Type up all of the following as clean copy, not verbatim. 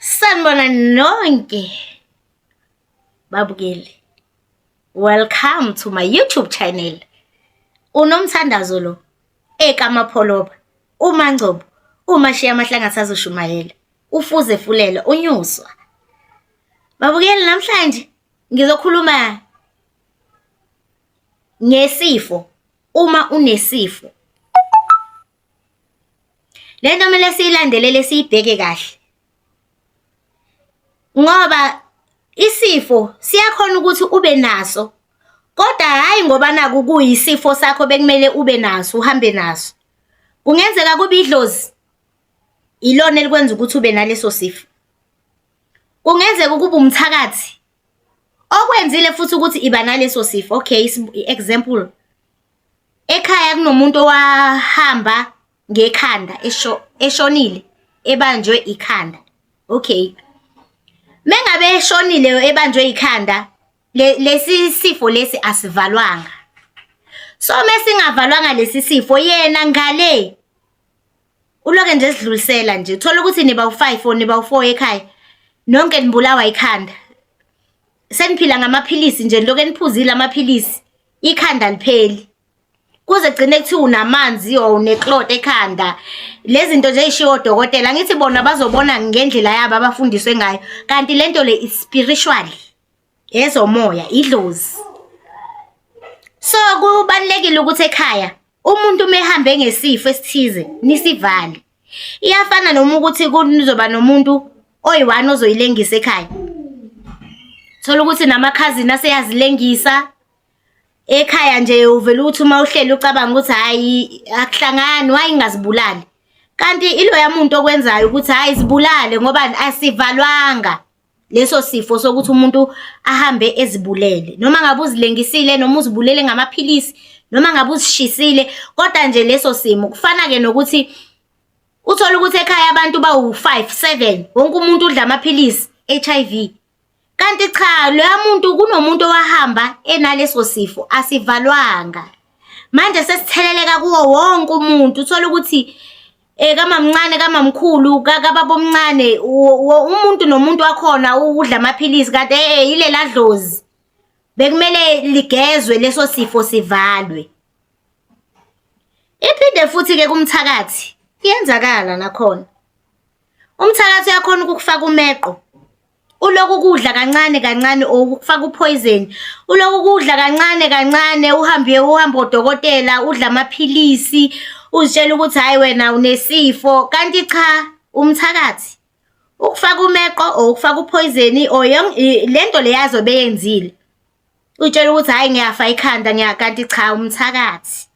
Sanibona nonke babukeli. Welcome to my YouTube channel. Unomthandazo lo eKamapholoba, uMangcobo, uMashiya Mahlangathi azoshumayela, ufuze fulela, unyuswa. Babukeli, namhlanje ngizokhuluma ngesifo. Uma unesifo, lento kumele siyilandelele, siyibheke kahle, ngoba isifo siyakhona ukuthi ube naso, kodwa hayi ngoba naku kuyisifo sakho bekumele ube naso uhambe naso. Kungenzeka kube idlozi ilona elikwenza ukuthi ube naleso sifo. Kungenzeka kube umthakathi okwenzile futhi ukuthi iba naleso sifo. Okay, example, ekhaya kunomuntu owahamba ngekhanda eshonile, ebanjwe ikhanda. Okay, mengabe eshonile ebanjwe ikhanda, lesi sifo lesi asivalwanga. So mesingavalwanga lesi sifo, yena ngale uloke nje sidlulisela nje, uthola ukuthi niba u5 or niba u4 ekhaya, nonke nibulawa ikhanda. Seniphila ngamaphilisi nje, loke niphuzile amaphilisi, ikhanda lipheli. Kuze gcine kuthiwa unamanzi or uneclot ekhanda. Lezi zinto nje eyishiwo odokotela, ngithi bona bazobona ngendlela yabo abafundiswe ngayo, kanti lento le is spiritual, ezomoya, idlozi. So kubalekile ukuthi ekhaya umuntu mehambe ngesifo esithize nisivale. Iyafana noma ukuthi kuzoba nomuntu oyi1 ozoyilengisa ekhaya, thola ukuthi namakhazini aseyazilengisa ekhaya nje, uvela ukuthi uma uhleli ucabanga ukuthi hayi akuhlangani, wayi ngazibulali, kanti iloya muntu okwenzayo ukuthi hayi zibulale ngoba asivalwanga leso sifo sokuthi umuntu ahambe ezibulele. Noma ngabe uzilengisile, noma uzibulele ngamaphilisi, noma ngabe uzishisile, kodwa nje leso simo kufana ke nokuthi uthola ukuthi ekhaya abantu bawu5 7 wonke umuntu udla amaphilisi HIV, kanti cha, loya muntu kunomuntu owahamba enaleso sifo, asivalwanga. Manje sesitheleleka kuwo wonke umuntu, uthola ukuthi kamamncane kamamkhulu kababa omncane, umuntu nomuntu wakhona udla amaphilisi, kanti ilela dlozi bekumele ligezwe leso sifo sivalwe. Iphinde futhi ke kumthakathi iyenzakala nakhona. Umthakathi uyakhona ukufaka umeqo, uloku kudla kancane kancane, okufaka upoison, uloku kudla kancane kancane, uhamba odokotela, udla amaphilisi, uzitshela ukuthi hayi wena unesifo, kanti cha, umthakathi ukufaka umeqo or ukufaka upoison or lento leyazo beyenzile, utshela ukuthi hayi ngiyafa ikhanda kanti cha, umthakathi.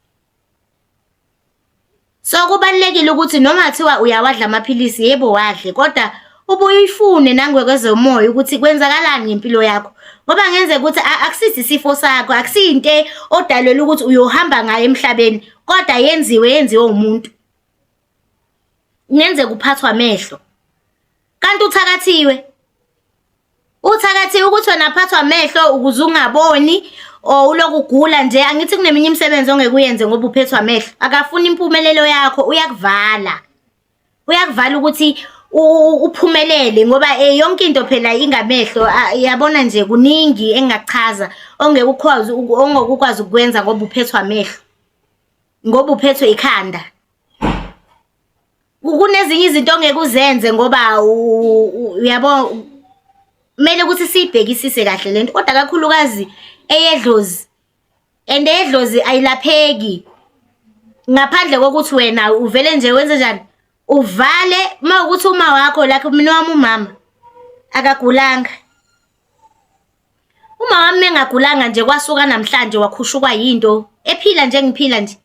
So kubalekile ukuthi noma kuthiwa uyawadla amaphilisi, yebo wadle, kodwa ubuye uyifune nangwekwezomoya ukuthi kwenzakalani ngempilo yakho, ngoba ngenzeka ukuthi akusisi isifo sakho, akusiyinto odalelwe ukuthi uyohamba ngayo emhlabeni, kodwa yenziwe umuntu. Ngenzeka uphathwa amehlo, kanti uthakathiwe ukuthi wena phathwa amehlo ukuze ungaboni or uloku ugula nje. Angithi kuneminye imisebenzi ongeke uyenze ngoba uphethwe amehlo, akafuni impumelelo yakho, uyakuvala ukuthi uphumelele, ngoba yonke into phela ingamehlo. Yabona nje kuningi engachaza ongeke ukwazi ukwenza ngoba uphethwe amehlo, ngoba uphethwe ikhanda. Kunezinye izinto ongeke uzenze ngoba uyabona, kumele ukuthi siyibhekisise kahle lento, kodwa kakhulukazi eyedlozi, and eyedlozi ayilapheki ngaphandle kokuthi wena uvele nje wenze njani, uvale. Uma ukuthi uma wakho lakho, mina wami umama akagulanga, uma wami engagulanga nje, kwasuka namhlanje wakhushukwa yinto, ephila nje ngiphila nje,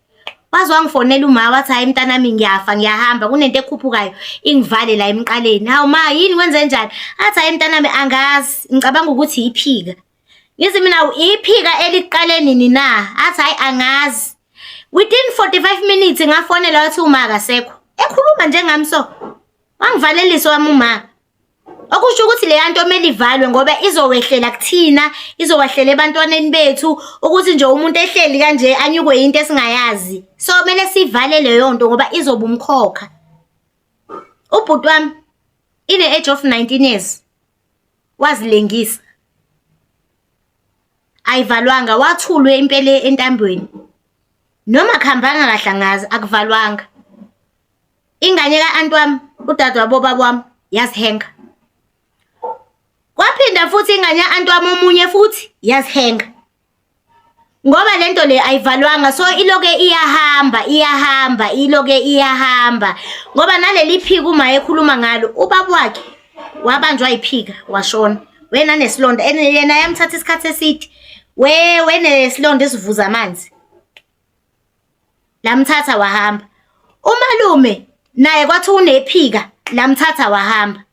waze wangifonela uma wathi hayi mntanami ngiyafa, ngiyahamba, kunento ekhuphukayo ingivale la emqaleni. Hawu ma, yini wenze njani? Athi hayi mntanami angazi, ngicabanga ukuthi iphika. Ngithi mina iphika eliqaleni nini na? Athi hayi angazi. Within 45 minutes ngafonela wathi uma akasekho, ekhuluma njengami so, wangivalelisa wami uma. Okusho ukuthi le yanto kumele ivalwe ngoba izowehlela kuthina, izowahlela ebantwaneni bethu, ukuthi nje umuntu ehleli kanje anyukwe into esingayazi. So kumele sivale leyo nto ngoba izoba umkhokha. Ubhuti wami ine-age of 19 years wazilengisa, ayivalwanga, wathulwe impela entambweni, noma khambanga kahle angazi, akuvalwanga. Ingane ka-anti wami, udade wabobaba wami, yazihenga. Kwaphinda futhi ingane ya-anti wami omunye futhi yazihenga. Ngoba lento le ayivalwanga, so iloke iyahamba. Ngoba naleli phika uma ekhuluma ngalo, ubaba wakhe wabanjwa iphika washona. Wena nesilonda, yena yamthatha isikhathi eside. Wenesilonda esivuza amanzi. Lamthatha wahamba. Umalume naye kwathi unephika, lamthatha wahamba.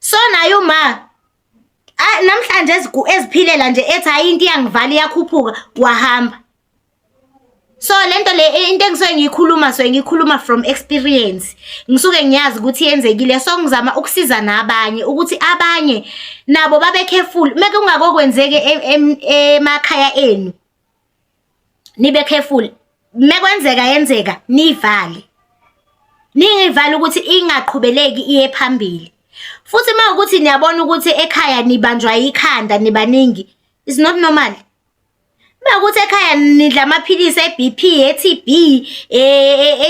So naye uma namhlanje eziphilela nje ethi hayi into iyangivala iyakhuphuka wahamba. So lento le into ngiyikhuluma from experience. Ngisuke ngiyazi ukuthi yenzekile, so ngizama ukusiza nabanye ukuthi abanye nabo babe careful. Meke ungakokwenzeke emakhaya enu, nibe careful. Mekwenzeka yenzeka nivale. Ningivale ukuthi ingaqhubeleki iye phambili. Futhi mawukuthi niyabona ukuthi ekhaya nibanjwa ikhanda nibaningi, is not normal. Mawukuthi ekhaya nidla amaphilisi e-BP, e-TB,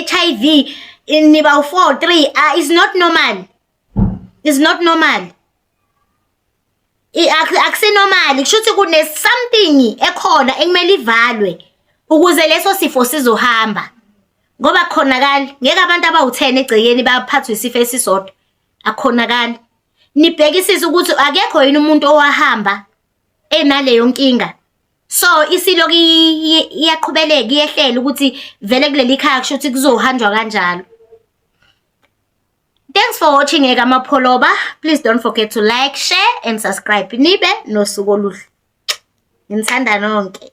HIV, niba u4 3, is not normal. Is not normal. Akusenormal, kusho ukuthi kune something ekhona ekumele ivalwe ukuze leso sifo sizohamba. Ngoba kukhonakala ngeke abantu abawu10 egcekeni baphathwe isifo esisodwa. Akhonakala. Nibhekisise ukuthi akekho yini umuntu owahamba enaleyo nkinga. So isiloku iyaqhubeleka iyehlela ukuthi vele kuleli khaya kusho ukuthi kuzohanjwa kanjalo. Thanks for watching Amapholoba. Please don't forget to like, share and subscribe. Nibe nosuku oluhle. Ngithanda nonke.